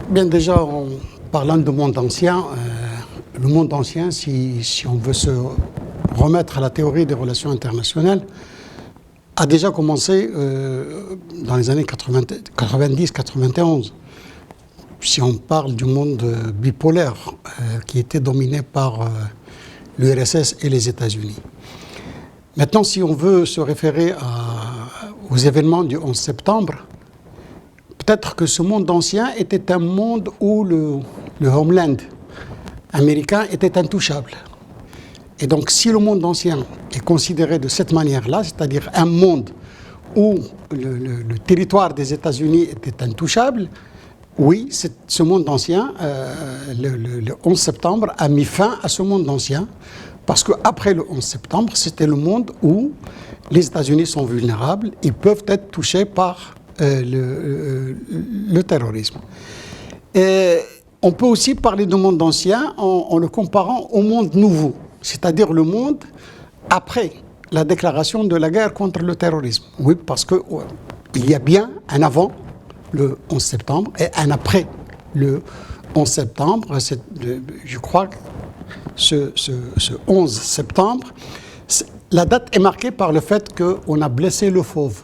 Bien, déjà, en parlant de monde ancien, le monde ancien, si on veut se remettre à la théorie des relations internationales, a déjà commencé dans les années 90-91. Si on parle du monde bipolaire qui était dominé par l'URSS et les États-Unis. Maintenant, si on veut se référer aux événements du 11 septembre, peut-être que ce monde ancien était un monde où le homeland américain était intouchable. Et donc, si le monde ancien est considéré de cette manière-là, c'est-à-dire un monde où le territoire des États-Unis était intouchable, oui, ce monde ancien, le 11 septembre, a mis fin à ce monde ancien, parce qu'après le 11 septembre, c'était le monde où les États-Unis sont vulnérables, ils peuvent être touchés par le terrorisme. Et on peut aussi parler de monde ancien en le comparant au monde nouveau, c'est-à-dire le monde après la déclaration de la guerre contre le terrorisme. Oui, parce qu'il y a bien un avant le 11 septembre et un après le 11 septembre. Je crois que ce 11 septembre, la date est marquée par le fait qu'on a blessé le fauve.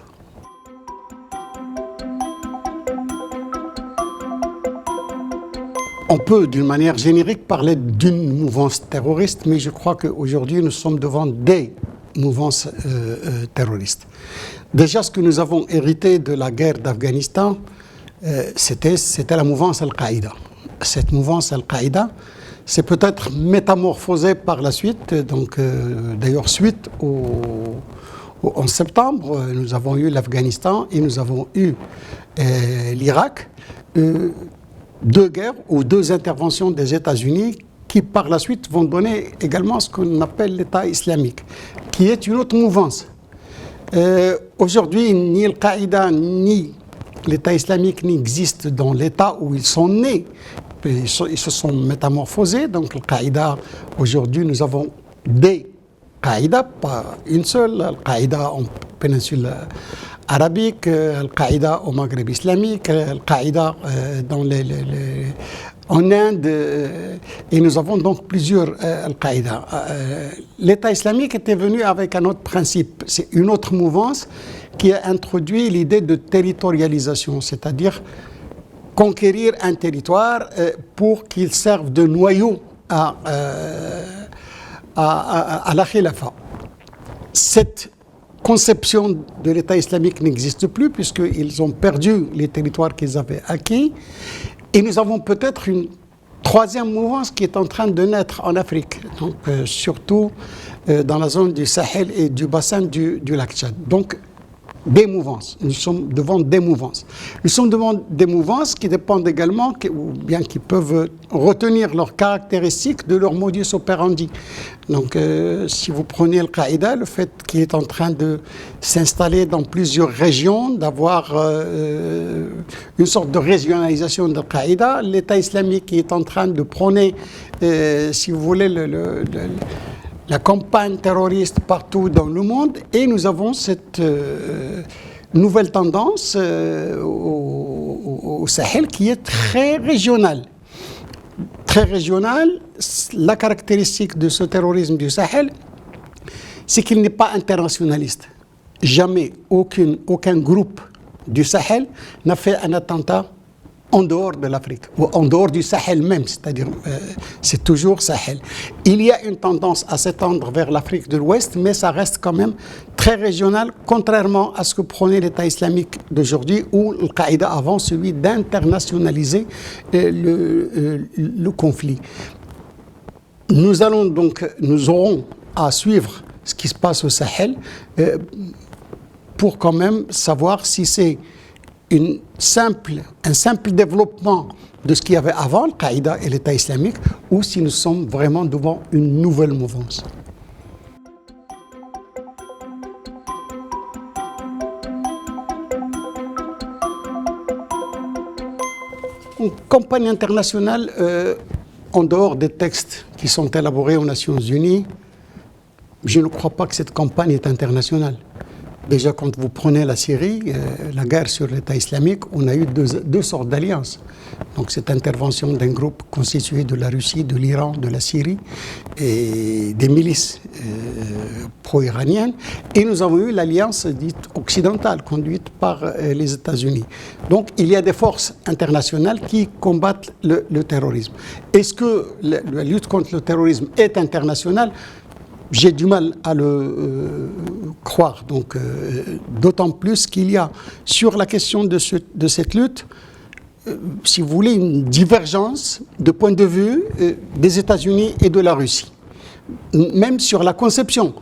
On peut, d'une manière générique, parler d'une mouvance terroriste, mais je crois qu'aujourd'hui, nous sommes devant des mouvances terroristes. Déjà, ce que nous avons hérité de la guerre d'Afghanistan, c'était la mouvance Al-Qaïda. Cette mouvance Al-Qaïda s'est peut-être métamorphosée par la suite, d'ailleurs, suite au 11 septembre, nous avons eu l'Afghanistan et nous avons eu l'Irak. Deux guerres ou deux interventions des États-Unis qui, par la suite, vont donner également ce qu'on appelle l'État islamique, qui est une autre mouvance. Aujourd'hui, ni Al-Qaïda ni l'État islamique n'existent dans l'État où ils sont nés. Ils se sont métamorphosés. Donc, Al-Qaïda, aujourd'hui, nous avons des Qaïda, pas une seule. Al-Qaïda en péninsule arabique, Al-Qaïda au Maghreb islamique, Al-Qaïda en Inde, et nous avons donc plusieurs Al-Qaïda. L'État islamique était venu avec un autre principe, c'est une autre mouvance qui a introduit l'idée de territorialisation, c'est-à-dire conquérir un territoire pour qu'il serve de noyau à la khilafa. Cette conception de l'État islamique n'existe plus puisqu'ils ont perdu les territoires qu'ils avaient acquis. Et nous avons peut-être une troisième mouvance qui est en train de naître en Afrique, donc, surtout dans la zone du Sahel et du bassin du lac Tchad. Donc, des mouvances. Nous sommes devant des mouvances. Nous sommes devant des mouvances qui dépendent également, ou bien qui peuvent retenir leurs caractéristiques de leur modus operandi. Donc, si vous prenez Al-Qaïda, le fait qu'il est en train de s'installer dans plusieurs régions, d'avoir une sorte de régionalisation d'Al-Qaïda, l'État islamique qui est en train de prôner, si vous voulez, la campagne terroriste partout dans le monde, et nous avons cette nouvelle tendance au Sahel qui est très régionale. Très régionale, la caractéristique de ce terrorisme du Sahel, c'est qu'il n'est pas internationaliste. Jamais aucun groupe du Sahel n'a fait un attentat en dehors de l'Afrique, ou en dehors du Sahel même, c'est-à-dire c'est toujours Sahel. Il y a une tendance à s'étendre vers l'Afrique de l'Ouest, mais ça reste quand même très régional, contrairement à ce que prônait l'État islamique d'aujourd'hui, ou Al-Qaïda avant, celui d'internationaliser le conflit. Nous aurons à suivre ce qui se passe au Sahel pour quand même savoir si c'est un simple développement de ce qu'il y avait avant, Al-Qaïda et l'État islamique, ou si nous sommes vraiment devant une nouvelle mouvance. Une campagne internationale, en dehors des textes qui sont élaborés aux Nations Unies, je ne crois pas que cette campagne est internationale. Déjà, quand vous prenez la Syrie, la guerre sur l'État islamique, on a eu deux sortes d'alliances. Donc cette intervention d'un groupe constitué de la Russie, de l'Iran, de la Syrie et des milices pro-iraniennes. Et nous avons eu l'alliance dite occidentale, conduite par les États-Unis. Donc il y a des forces internationales qui combattent le terrorisme. Est-ce que la lutte contre le terrorisme est internationale ? J'ai du mal à le croire. Donc, d'autant plus qu'il y a sur la question de cette lutte, si vous voulez, une divergence de point de vue des États-Unis et de la Russie. Même sur la conception,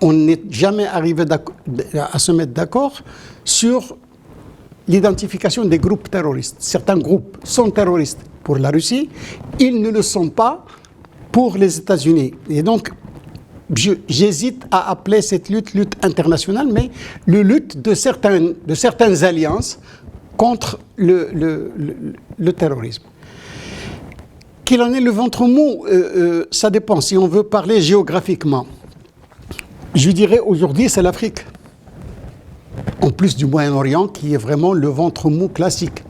on n'est jamais arrivé à se mettre d'accord sur l'identification des groupes terroristes. Certains groupes sont terroristes pour la Russie, ils ne le sont pas pour les États-Unis. Et donc, j'hésite à appeler cette lutte internationale, mais le lutte de certaines alliances contre le terrorisme. Qu'il en est le ventre mou, ça dépend. Si on veut parler géographiquement, je dirais aujourd'hui c'est l'Afrique. En plus du Moyen-Orient, qui est vraiment le ventre mou classique.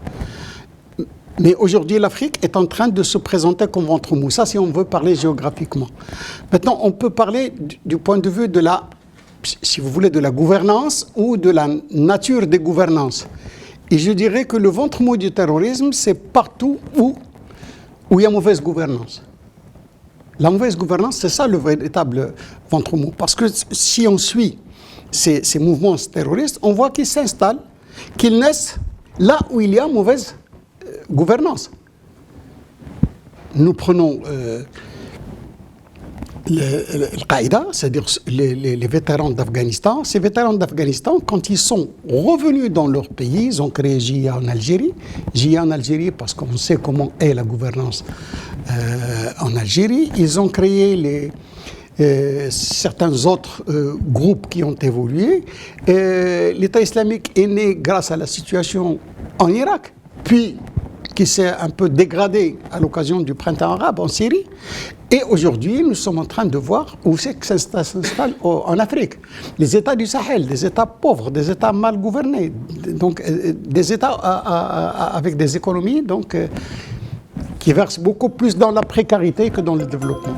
Mais aujourd'hui, l'Afrique est en train de se présenter comme ventre mou. Ça, si on veut parler géographiquement. Maintenant, on peut parler du point de vue de la, si vous voulez, de la gouvernance ou de la nature des gouvernances. Et je dirais que le ventre mou du terrorisme, c'est partout où il y a mauvaise gouvernance. La mauvaise gouvernance, c'est ça le véritable ventre mou. Parce que si on suit ces mouvements terroristes, on voit qu'ils s'installent, qu'ils naissent là où il y a mauvaise gouvernance. Nous prenons Al-Qaïda, c'est-à-dire les vétérans d'Afghanistan. Ces vétérans d'Afghanistan, quand ils sont revenus dans leur pays, ils ont créé JIA en Algérie. JIA en Algérie parce qu'on sait comment est la gouvernance en Algérie. Ils ont créé certains autres groupes qui ont évolué. L'État islamique est né grâce à la situation en Irak, puis qui s'est un peu dégradé à l'occasion du printemps arabe en Syrie. Et aujourd'hui, nous sommes en train de voir où c'est que ça s'installe en Afrique. Les États du Sahel, des États pauvres, des États mal gouvernés, donc des États avec des économies donc, qui versent beaucoup plus dans la précarité que dans le développement.